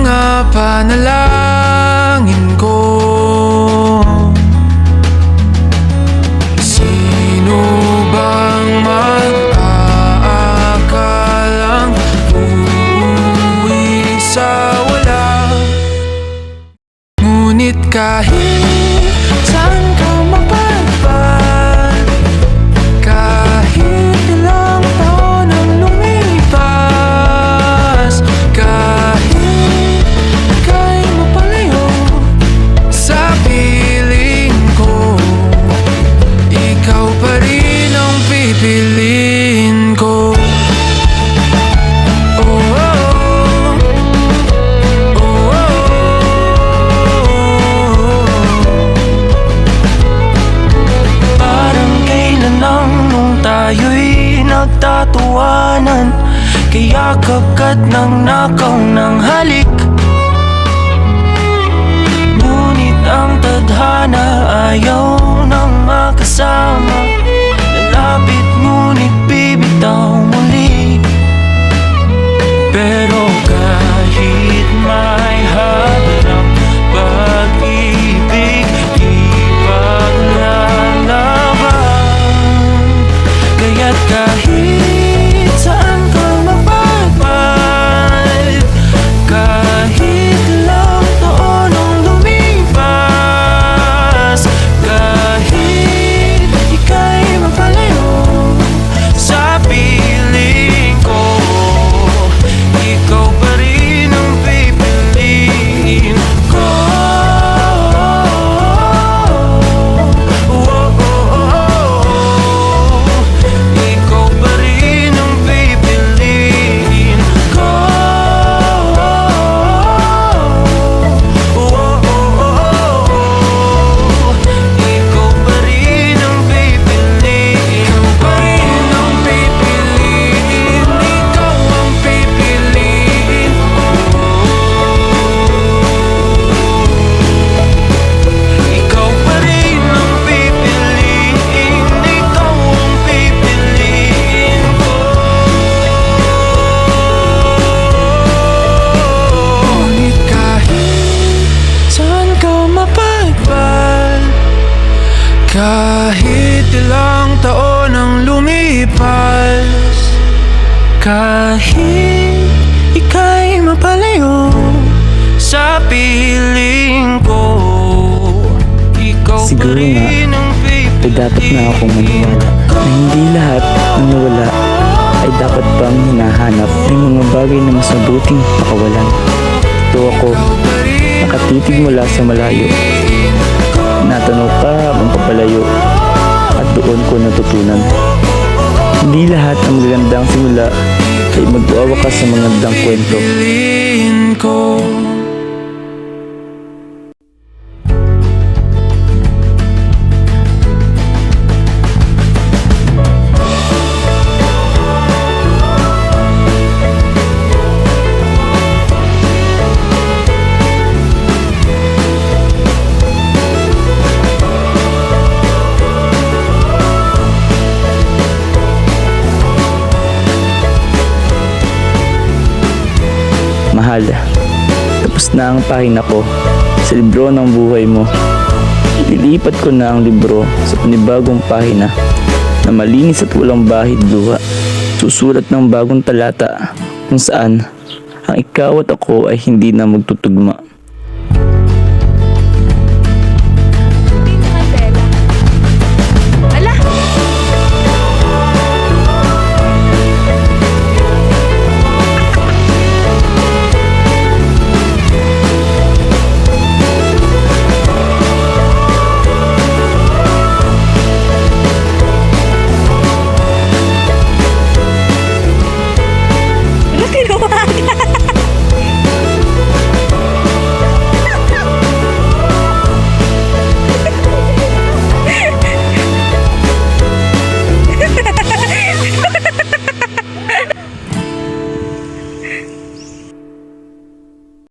mga panalangin ko. Sino bang mag-aakalang uuwi sa wala? Ngunit kahit saan ka mapadpad, kahit ilang taon ang lumipas, kahit ika'y mapalayo sa piling ko, ikaw pa rin ang pipiliin ko. Tayo'y nagtatawanan, kaya kagat ng nakaw ng halik. Ngunit ang tadhana ayaw nang makasama. Lalapit ngunit bibitaw muli. Pero kahit may harang pag-ibig, di paglalaban. Kaya't kahit saan ka mapadpad, kahit ilang taon ang lumipas, kahit ika'y mapalayo sa piling ko, ikaw pa rin ang pipiliin ko. Kahit ilang taon ang lumipas, kahit ika'y mapalayo sa piling ko, ikaw siguro pa rin ang ay dapat na akong maniwala na hindi lahat ng nawala ay dapat pang hinahanap. May mga bagay na mas mabuting makawalan. Ito ako, nakatitig mula sa malayo. Natanong ka habang papalayo, at doon ko natutunan. Hindi lahat ng magagandang simula ay magwawakas sa magandang kwento. Mahal, tapos na ang pahina ko sa libro ng buhay mo. Ililipat ko na ang libro sa panibagong pahina na malinis at walang bahid luha. Susulat ng bagong talata kung saan ang ikaw at ako ay hindi na magtutugma.